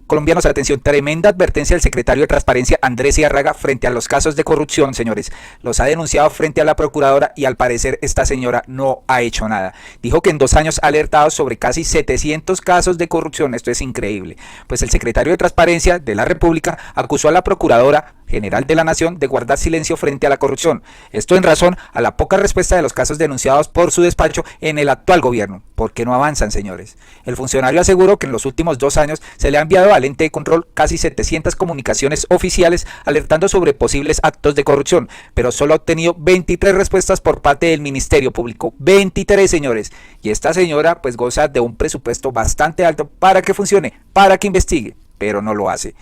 Colombianos, atención, tremenda advertencia del secretario de Transparencia Andrés Ziyárraga frente a los casos de corrupción, señores. Los ha denunciado frente a la procuradora y al parecer esta señora no ha hecho nada. Dijo que en 2 años ha alertado sobre casi 700 casos de corrupción. Esto es increíble. Pues el secretario de Transparencia de la República acusó a la procuradora general de la Nación de guardar silencio frente a la corrupción. Esto en razón a la poca respuesta de los casos denunciados por su despacho en el actual gobierno. ¿Por qué no avanzan, señores? El funcionario aseguró que en los últimos 2 años se le ha enviado al ente de control casi 700 comunicaciones oficiales alertando sobre posibles actos de corrupción, pero solo ha obtenido 23 respuestas por parte del Ministerio Público. 23, señores. Y esta señora pues goza de un presupuesto bastante alto para que funcione, para que investigue, pero no lo hace.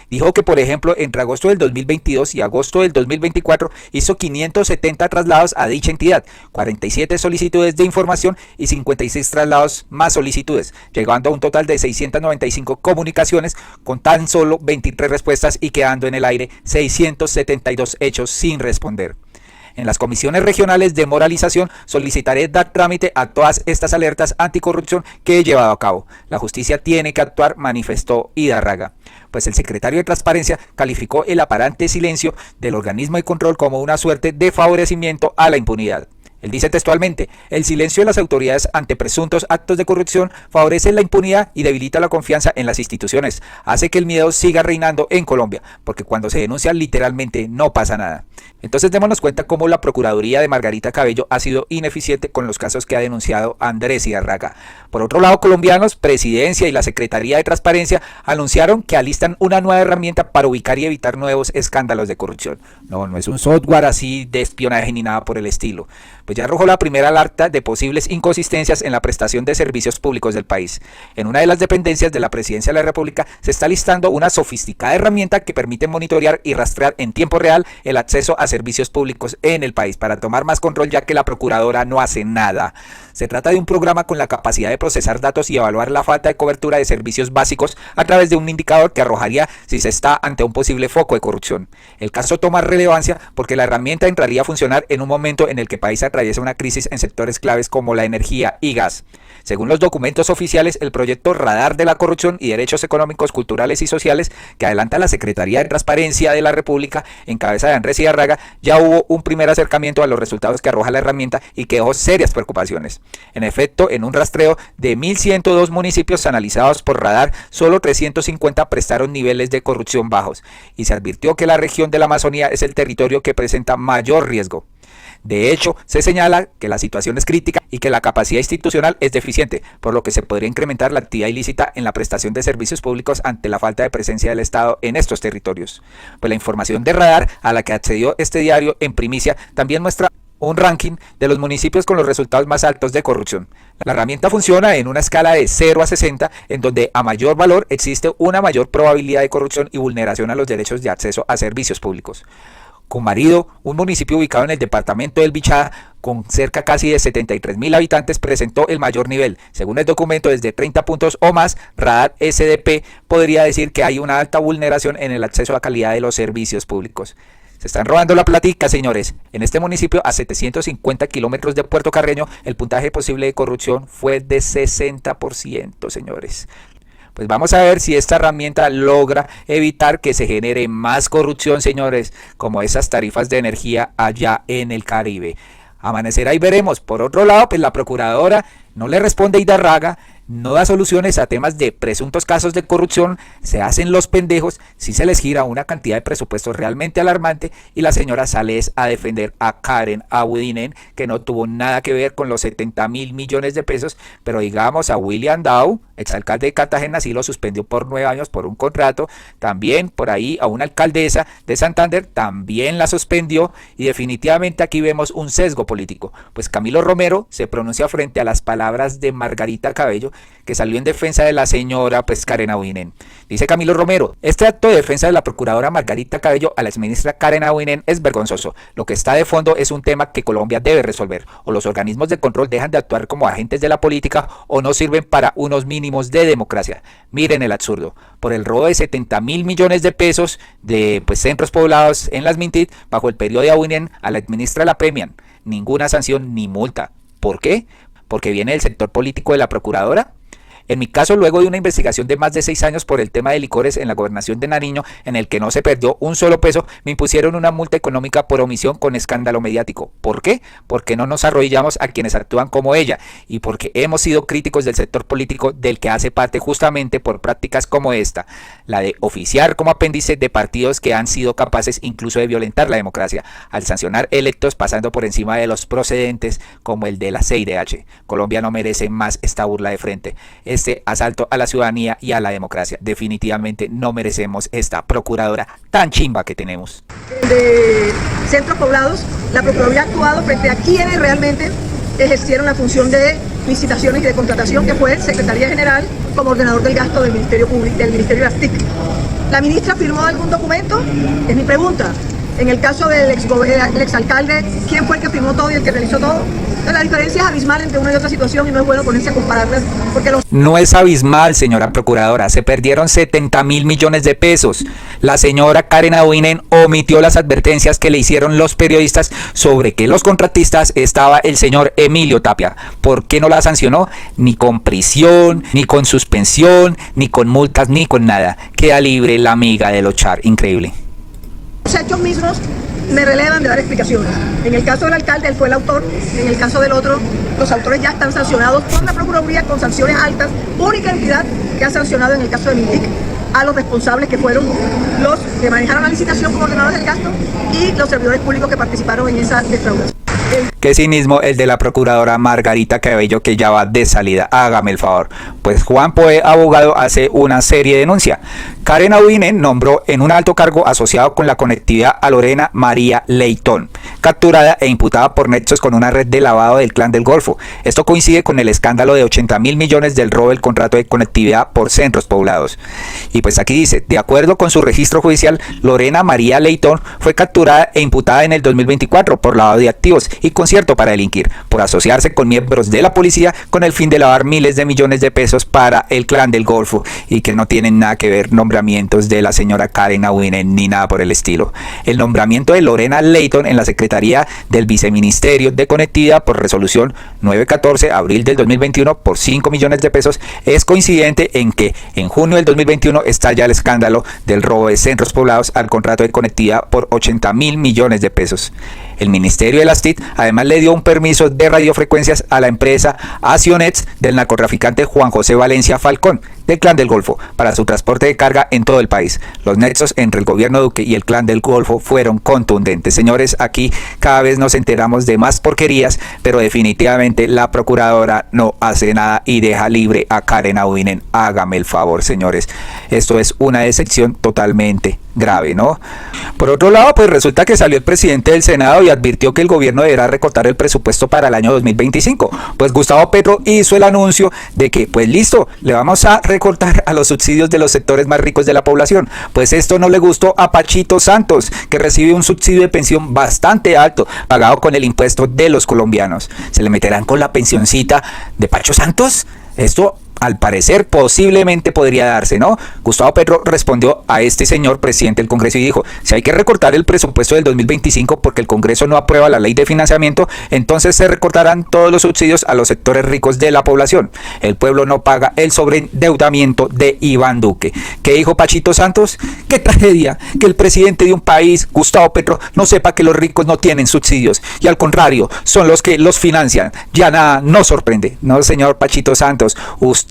Dijo que, por ejemplo, entre agosto del 2022 y agosto del 2024 hizo 570 traslados a dicha entidad, 47 solicitudes de información y 56 traslados más solicitudes, llegando a un total de 695 comunicaciones con tan solo 23 respuestas y quedando en el aire 672 hechos sin responder. En las comisiones regionales de moralización solicitaré dar trámite a todas estas alertas anticorrupción que he llevado a cabo. La justicia tiene que actuar, manifestó Ziyárraga. Pues el secretario de Transparencia calificó el aparente silencio del organismo de control como una suerte de favorecimiento a la impunidad. Él dice textualmente: el silencio de las autoridades ante presuntos actos de corrupción favorece la impunidad y debilita la confianza en las instituciones. Hace que el miedo siga reinando en Colombia, porque cuando se denuncia literalmente no pasa nada. Entonces démonos cuenta cómo la Procuraduría de Margarita Cabello ha sido ineficiente con los casos que ha denunciado Andrés Ziyárraga. Por otro lado, colombianos, Presidencia y la Secretaría de Transparencia anunciaron que alistan una nueva herramienta para ubicar y evitar nuevos escándalos de corrupción. No es un software así de espionaje ni nada por el estilo. Pues ya arrojó la primera alerta de posibles inconsistencias en la prestación de servicios públicos del país. En una de las dependencias de la Presidencia de la República se está listando una sofisticada herramienta que permite monitorear y rastrear en tiempo real el acceso a servicios públicos en el país para tomar más control, ya que la Procuradora no hace nada. Se trata de un programa con la capacidad de procesar datos y evaluar la falta de cobertura de servicios básicos a través de un indicador que arrojaría si se está ante un posible foco de corrupción. El caso toma relevancia porque la herramienta entraría a funcionar en un momento en el que el país atraviesa una crisis en sectores claves como la energía y gas. Según los documentos oficiales, el proyecto Radar de la Corrupción y Derechos Económicos, Culturales y Sociales que adelanta la Secretaría de Transparencia de la República en cabeza de Andrés Ziyárraga, ya hubo un primer acercamiento a los resultados que arroja la herramienta y que dejó serias preocupaciones. En efecto, en un rastreo de 1.102 municipios analizados por Radar, solo 350 prestaron niveles de corrupción bajos y se advirtió que la región de la Amazonía es el territorio que presenta mayor riesgo. De hecho, se señala que la situación es crítica y que la capacidad institucional es deficiente, por lo que se podría incrementar la actividad ilícita en la prestación de servicios públicos ante la falta de presencia del Estado en estos territorios. Pues la información de Radar a la que accedió este diario en primicia también muestra un ranking de los municipios con los resultados más altos de corrupción. La herramienta funciona en una escala de 0 a 60, en donde a mayor valor existe una mayor probabilidad de corrupción y vulneración a los derechos de acceso a servicios públicos. Comarido, un municipio ubicado en el departamento del Bichada, con cerca casi de 73.000 habitantes, presentó el mayor nivel. Según el documento, desde 30 puntos o más, Radar SDP podría decir que hay una alta vulneración en el acceso a la calidad de los servicios públicos. Se están robando la platica, señores. En este municipio, a 750 kilómetros de Puerto Carreño, el puntaje posible de corrupción fue de 60%, señores. Pues vamos a ver si esta herramienta logra evitar que se genere más corrupción, señores, como esas tarifas de energía allá en el Caribe. Amanecerá y veremos. Por otro lado, pues la procuradora no le responde a Ziyárraga, no da soluciones a temas de presuntos casos de corrupción, se hacen los pendejos, si se les gira una cantidad de presupuesto realmente alarmante y la señora sale a defender a Karen Abudinen, que no tuvo nada que ver con los 70.000 millones de pesos, pero digamos a William Dow, exalcalde de Cartagena, sí lo suspendió por 9 años por un contrato, también por ahí a una alcaldesa de Santander, también la suspendió y definitivamente aquí vemos un sesgo político, pues Camilo Romero se pronuncia frente a las palabras de Margarita Cabello, que salió en defensa de la señora Karen Abudinen. Dice Camilo Romero: este acto de defensa de la procuradora Margarita Cabello a la exministra Karen Abudinen es vergonzoso. Lo que está de fondo es un tema que Colombia debe resolver. O los organismos de control dejan de actuar como agentes de la política o no sirven para unos mínimos de democracia. Miren el absurdo. Por el robo de 70.000 millones de pesos de centros poblados en las Mintit, bajo el periodo de Abudinen, a la exministra la premian. Ninguna sanción ni multa. ¿Por qué? Porque viene del sector político de la procuradora. En mi caso, luego de una investigación de más de 6 años por el tema de licores en la gobernación de Nariño, en el que no se perdió un solo peso, me impusieron una multa económica por omisión con escándalo mediático. ¿Por qué? Porque no nos arrodillamos a quienes actúan como ella y porque hemos sido críticos del sector político del que hace parte justamente por prácticas como esta, la de oficiar como apéndice de partidos que han sido capaces incluso de violentar la democracia, al sancionar electos pasando por encima de los procedentes como el de la CIDH. Colombia no merece más esta burla de frente, este asalto a la ciudadanía y a la democracia. Definitivamente no merecemos esta procuradora tan chimba que tenemos. De centros poblados, la Procuraduría ha actuado frente a quienes realmente ejercieron la función de licitaciones y de contratación, que fue Secretaría General como ordenador del gasto del Ministerio Público, del Ministerio de las TIC. ¿La ministra firmó algún documento? Es mi pregunta. En el caso del exalcalde, ¿quién fue el que firmó todo y el que realizó todo? La diferencia es abismal entre una y otra situación y no es bueno ponerse a compararlas porque No es abismal, señora procuradora, se perdieron 70.000 millones de pesos. La señora Karen Abuinen omitió las advertencias que le hicieron los periodistas sobre que los contratistas estaba el señor Emilio Tapia. ¿Por qué no la sancionó? Ni con prisión, ni con suspensión, ni con multas, ni con nada. Queda libre la amiga de Lochar, increíble. Los hechos mismos me relevan de dar explicaciones. En el caso del alcalde, él fue el autor. En el caso del otro, los autores ya están sancionados por la Procuraduría con sanciones altas. Única entidad que ha sancionado en el caso de Mintic a los responsables, que fueron los que manejaron la licitación como ordenadores del gasto y los servidores públicos que participaron en esa defraudación. Qué cinismo el de la procuradora Margarita Cabello, que ya va de salida. Hágame el favor. Pues Juan Poe, abogado, hace una serie de denuncia. Karen Abuinen nombró en un alto cargo asociado con la conectividad a Lorena María Leitón, capturada e imputada por nexos con una red de lavado del Clan del Golfo. Esto coincide con el escándalo de 80.000 millones del robo del contrato de conectividad por centros poblados. Y pues aquí dice, de acuerdo con su registro judicial, Lorena María Leitón fue capturada e imputada en el 2024 por lavado de activos y concierto para delinquir, por asociarse con miembros de la policía con el fin de lavar miles de millones de pesos para el Clan del Golfo, y que no tienen nada que ver nombramientos de la señora Karen Abuinen ni nada por el estilo. El nombramiento de Lorena Leitón en la Secretaría del Viceministerio de Conectividad por resolución 914 abril del 2021 por 5 millones de pesos es coincidente en que en junio del 2021 estalla el escándalo del robo de centros poblados al contrato de conectividad por 80.000 millones de pesos. El Ministerio de las TIC además le dio un permiso de radiofrecuencias a la empresa Acionets del narcotraficante Juan José Valencia Falcón, del Clan del Golfo, para su transporte de carga en todo el país. Los nexos entre el gobierno Duque y el Clan del Golfo fueron contundentes. Señores, aquí cada vez nos enteramos de más porquerías, pero definitivamente la procuradora no hace nada y deja libre a Karen Abuinen. Hágame el favor, señores. Esto es una decepción totalmente grave, ¿no? Por otro lado, pues resulta que salió el presidente del Senado y advirtió que el gobierno deberá recortar el presupuesto para el año 2025. Pues Gustavo Petro hizo el anuncio de que, pues listo, le vamos a recortar a los subsidios de los sectores más ricos de la población. Pues esto no le gustó a Pachito Santos, que recibe un subsidio de pensión bastante alto, pagado con el impuesto de los colombianos. ¿Se le meterán con la pensioncita de Pacho Santos? Esto, al parecer, posiblemente podría darse, ¿no? Gustavo Petro respondió a este señor presidente del Congreso y dijo, si hay que recortar el presupuesto del 2025 porque el Congreso no aprueba la ley de financiamiento, entonces se recortarán todos los subsidios a los sectores ricos de la población. El pueblo no paga el sobreendeudamiento de Iván Duque. ¿Qué dijo Pachito Santos? ¡Qué tragedia! Que el presidente de un país, Gustavo Petro, no sepa que los ricos no tienen subsidios y al contrario, son los que los financian. Ya nada, no sorprende. No, señor Pachito Santos, usted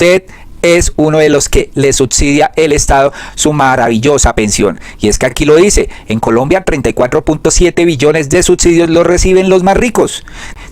es uno de los que le subsidia el Estado su maravillosa pensión. Y es que aquí lo dice, en Colombia 34.7 billones de subsidios los reciben los más ricos.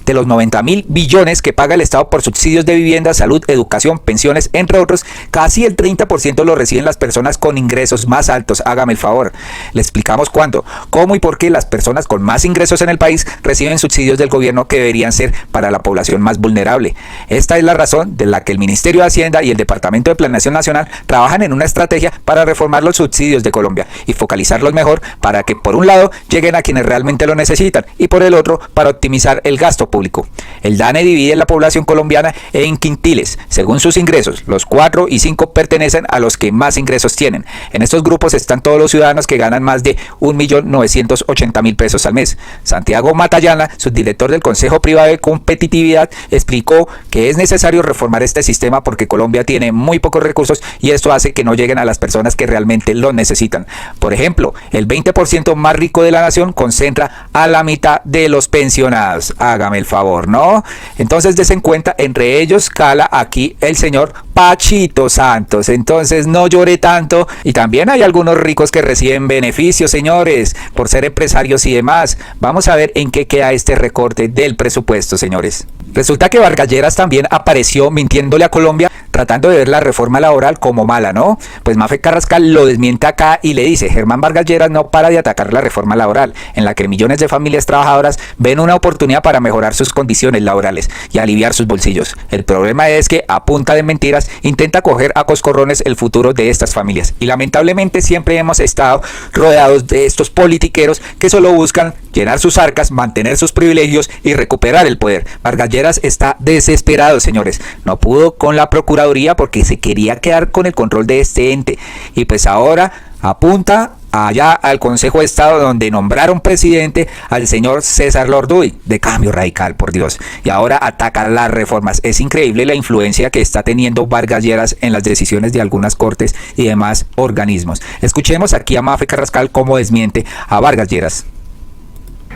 De los 90.000 billones que paga el Estado por subsidios de vivienda, salud, educación, pensiones, entre otros, casi el 30% lo reciben las personas con ingresos más altos. Hágame el favor. Le explicamos cuánto, cómo y por qué las personas con más ingresos en el país reciben subsidios del gobierno que deberían ser para la población más vulnerable. Esta es la razón de la que el Ministerio de Hacienda y el Departamento de Planeación Nacional trabajan en una estrategia para reformar los subsidios de Colombia y focalizarlos mejor para que por un lado lleguen a quienes realmente lo necesitan y por el otro para optimizar el gasto público. El DANE divide la población colombiana en quintiles según sus ingresos. Los 4 y 5 pertenecen a los que más ingresos tienen. En estos grupos están todos los ciudadanos que ganan más de 1.980.000 pesos al mes. Santiago Matallana, subdirector del Consejo Privado de Competitividad, explicó que es necesario reformar este sistema porque Colombia tiene tiene muy pocos recursos y esto hace que no lleguen a las personas que realmente lo necesitan. Por ejemplo, el 20% más rico de la nación concentra a la mitad de los pensionados. Hágame el favor, ¿no? Entonces desen cuenta, entre ellos cala aquí el señor Pachito Santos. Entonces no llore tanto. Y también hay algunos ricos que reciben beneficios, señores, por ser empresarios y demás. Vamos a ver en qué queda este recorte del presupuesto, señores. Resulta que Vargas Lleras también apareció mintiéndole a Colombia, tratando de ver la reforma laboral como mala, ¿no? Pues Mafe Carrascal lo desmiente acá y le dice: Germán Vargas Lleras no para de atacar la reforma laboral, en la que millones de familias trabajadoras ven una oportunidad para mejorar sus condiciones laborales y aliviar sus bolsillos. El problema es que a punta de mentiras intenta coger a coscorrones el futuro de estas familias. Y lamentablemente siempre hemos estado rodeados de estos politiqueros que solo buscan llenar sus arcas, mantener sus privilegios y recuperar el poder. Vargas Lleras está desesperado, señores. No pudo con la Procuraduría porque se quería quedar con el control de este ente. Y pues ahora apunta allá al Consejo de Estado, donde nombraron presidente al señor César Lorduy, de Cambio Radical, por Dios. Y ahora ataca las reformas. Es increíble la influencia que está teniendo Vargas Lleras en las decisiones de algunas cortes y demás organismos. Escuchemos aquí a Mafe Carrascal cómo desmiente a Vargas Lleras.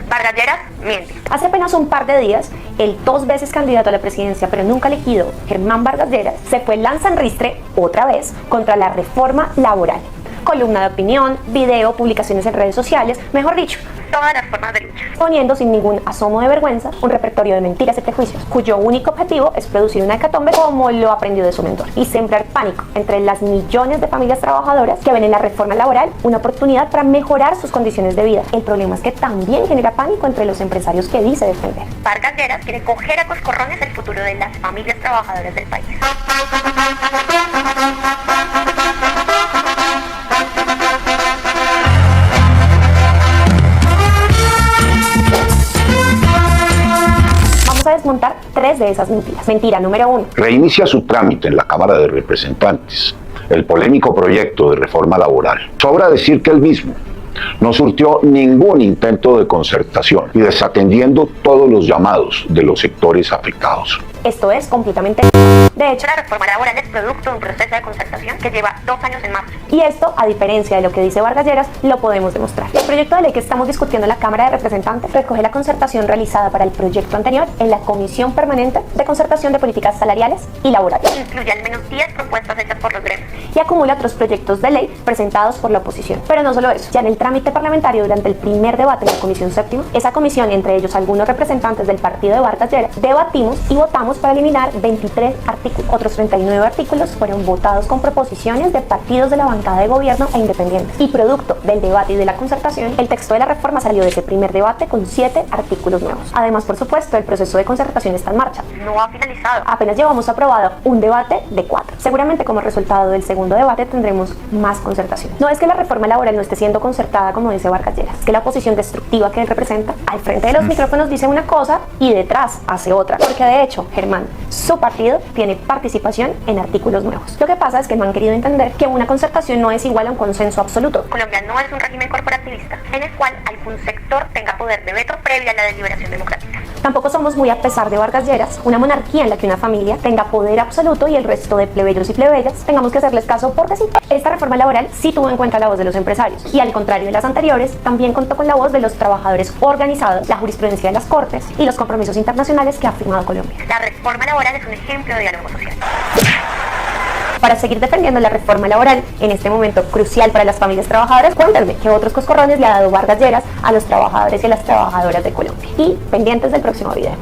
Vargas Lleras miente. Hace apenas un par de días, el 2 veces candidato a la presidencia pero nunca elegido, Germán Vargas Lleras, se fue lanza en ristre otra vez contra la reforma laboral. Columna de opinión, video, publicaciones en redes sociales, mejor dicho, Todas las formas de lucha. poniendo sin ningún asomo de vergüenza un repertorio de mentiras y prejuicios, cuyo único objetivo es producir una hecatombe como lo aprendió de su mentor y sembrar pánico entre las millones de familias trabajadoras que ven en la reforma laboral una oportunidad para mejorar sus condiciones de vida. El problema es que también genera pánico entre los empresarios que dice defender. Vargas Lleras quiere coger a coscorrones el futuro de las familias trabajadoras del país. Vamos a desmontar 3 de esas mentiras. Mentira número 1. Reinicia su trámite en la Cámara de Representantes el polémico proyecto de reforma laboral. Sobra decir que el mismo no surtió ningún intento de concertación y desatendiendo todos los llamados de los sectores afectados. Esto es completamente... De hecho, La reforma laboral es producto de un proceso de concertación que lleva 2 años en marcha. y esto, a diferencia de lo que dice Vargas Lleras, lo podemos demostrar. El proyecto de ley que estamos discutiendo en la Cámara de Representantes recoge la concertación realizada para el proyecto anterior en la Comisión Permanente de Concertación de Políticas Salariales y Laborales Incluye al menos 10 propuestas hechas por los gremios. y acumula otros proyectos de ley presentados por la oposición. Pero no solo eso, ya en el trámite parlamentario durante el primer debate en la Comisión Séptima, esa comisión y entre ellos algunos representantes del partido de Vargas Lleras, debatimos y votamos para eliminar 23 artículos. Otros 39 artículos fueron votados con proposiciones de partidos de la bancada de gobierno e independientes. Y producto del debate y de la concertación, el texto de la reforma salió de ese primer debate con 7 artículos nuevos. Además, por supuesto, el proceso de concertación está en marcha. No ha finalizado. Apenas llevamos aprobado un debate de 4. Seguramente como resultado del segundo debate tendremos más concertación. No es que la reforma laboral no esté siendo concertada como dice Vargas Lleras, es que la oposición destructiva que él representa al frente de los micrófonos dice una cosa y detrás hace otra. Porque de hecho, Germán, su partido tiene participación en artículos nuevos. Lo que pasa es que no han querido entender que una concertación no es igual a un consenso absoluto. Colombia no es un régimen corporativista en el cual algún sector tenga poder de veto previo a la deliberación democrática. Tampoco somos muy, a pesar de Vargas Lleras, una monarquía en la que una familia tenga poder absoluto y el resto de plebeyos y plebeyas tengamos que hacerles caso porque sí. Esta reforma laboral sí tuvo en cuenta la voz de los empresarios y al contrario de las anteriores, también contó con la voz de los trabajadores organizados, la jurisprudencia de las Cortes y los compromisos internacionales que ha firmado Colombia. La reforma laboral es un ejemplo de diálogo social. Para seguir defendiendo la reforma laboral en este momento crucial para las familias trabajadoras, cuéntenme qué otros coscorrones le ha dado Vargas Lleras a los trabajadores y a las trabajadoras de Colombia. Y pendientes del próximo video.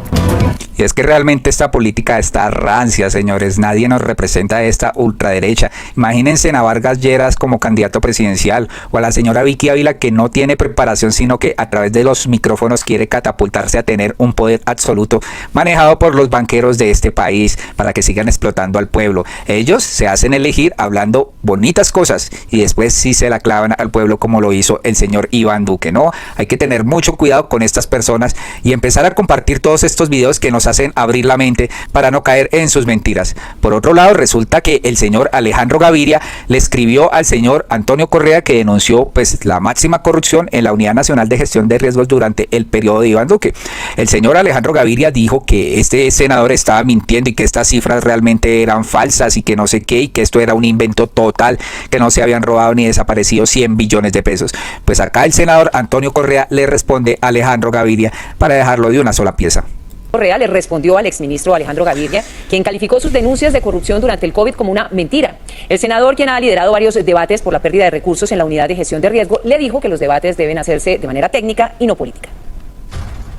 Y es que realmente esta política está rancia, señores. Nadie nos representa esta ultraderecha. Imagínense a Vargas Lleras como candidato presidencial o a la señora Vicky Ávila, que no tiene preparación, sino que a través de los micrófonos quiere catapultarse a tener un poder absoluto manejado por los banqueros de este país para que sigan explotando al pueblo. Ellos se hacen elegir hablando bonitas cosas y después sí se la clavan al pueblo, como lo hizo el señor Iván Duque, ¿no? Hay que tener mucho cuidado con estas personas y empezar a compartir todos estos videos que nos hacen abrir la mente para no caer en sus mentiras. Por otro lado, resulta que el señor Alejandro Gaviria le escribió al señor Antonio Correa, que denunció pues la máxima corrupción en la Unidad Nacional de Gestión de Riesgos durante el periodo de Iván Duque. El señor Alejandro Gaviria dijo que este senador estaba mintiendo y que estas cifras realmente eran falsas y que no sé qué, y que esto era un invento total, que no se habían robado ni desaparecido 100 billones de pesos. Pues acá el senador Antonio Correa le responde a Alejandro Gaviria para dejarlo de una sola pieza. Correa le respondió al exministro Alejandro Gaviria, quien calificó sus denuncias de corrupción durante el COVID como una mentira. El senador, quien ha liderado varios debates por la pérdida de recursos en la unidad de gestión de riesgo, le dijo que los debates deben hacerse de manera técnica y no política.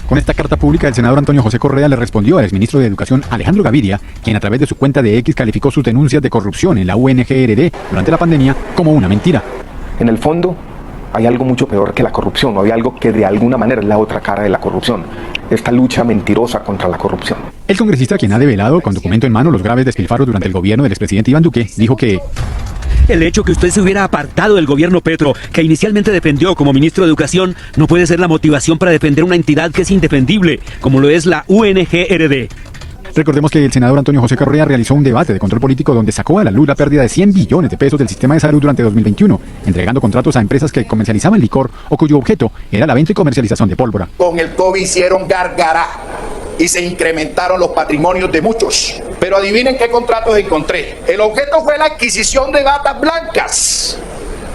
Con esta carta pública, el senador Antonio José Correa le respondió al exministro de Educación Alejandro Gaviria, quien a través de su cuenta de X calificó sus denuncias de corrupción en la UNGRD durante la pandemia como una mentira. En el fondo, hay algo mucho peor que la corrupción, o hay algo que de alguna manera es la otra cara de la corrupción, esta lucha mentirosa contra la corrupción. El congresista, quien ha develado con documento en mano los graves despilfarros durante el gobierno del expresidente Iván Duque, dijo que el hecho que usted se hubiera apartado del gobierno Petro, que inicialmente defendió como ministro de Educación, no puede ser la motivación para defender una entidad que es indefendible, como lo es la UNGRD. Recordemos que el senador Antonio José Correa realizó un debate de control político donde sacó a la luz la pérdida de 100 billones de pesos del sistema de salud durante 2021, entregando contratos a empresas que comercializaban licor o cuyo objeto era la venta y comercialización de pólvora. Con el COVID hicieron gárgara y se incrementaron los patrimonios de muchos. Pero adivinen qué contratos encontré. El objeto fue la adquisición de batas blancas.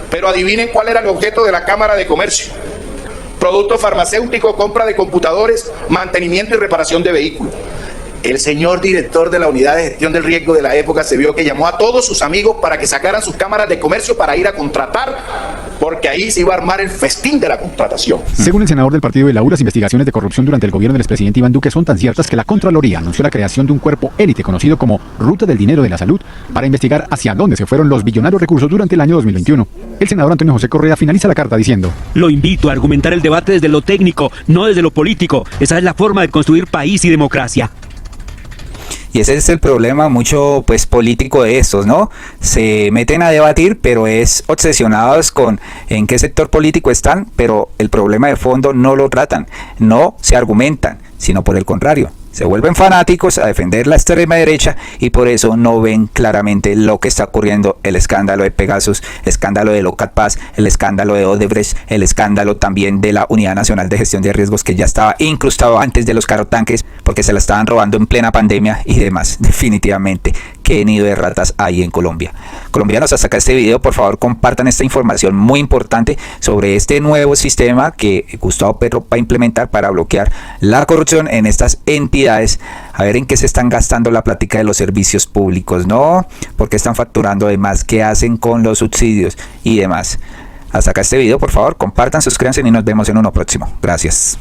Pero adivinen cuál era el objeto de la Cámara de Comercio. Productos farmacéuticos, compra de computadores, mantenimiento y reparación de vehículos. El señor director de la unidad de gestión del riesgo de la época se vio que llamó a todos sus amigos para que sacaran sus cámaras de comercio para ir a contratar, porque ahí se iba a armar el festín de la contratación. Según el senador del partido de la U, las investigaciones de corrupción durante el gobierno del expresidente Iván Duque son tan ciertas que la Contraloría anunció la creación de un cuerpo élite conocido como Ruta del Dinero de la Salud para investigar hacia dónde se fueron los billonarios recursos durante el año 2021. El senador Antonio José Correa finaliza la carta diciendo: lo invito a argumentar el debate desde lo técnico, no desde lo político. Esa es la forma de construir país y democracia. Y ese es el problema mucho pues político de estos, ¿no? Se meten a debatir, pero es obsesionados con en qué sector político están, pero el problema de fondo no lo tratan, no se argumentan, sino por el contrario. Se vuelven fanáticos a defender la extrema derecha y por eso no ven claramente lo que está ocurriendo, el escándalo de Pegasus, el escándalo de Locat Paz, el escándalo de Odebrecht, el escándalo también de la Unidad Nacional de Gestión de Riesgos, que ya estaba incrustado antes de los carotanques porque se la estaban robando en plena pandemia y demás. Definitivamente, qué nido de ratas hay en Colombia. Colombianos, hasta acá este video, por favor compartan esta información muy importante sobre este nuevo sistema que Gustavo Petro va a implementar para bloquear la corrupción en estas entidades. A ver en qué se están gastando la plática de los servicios públicos, ¿no? Porque están facturando además, qué hacen con los subsidios y demás. Hasta acá este video, por favor, compartan, suscríbanse y nos vemos en uno próximo. Gracias.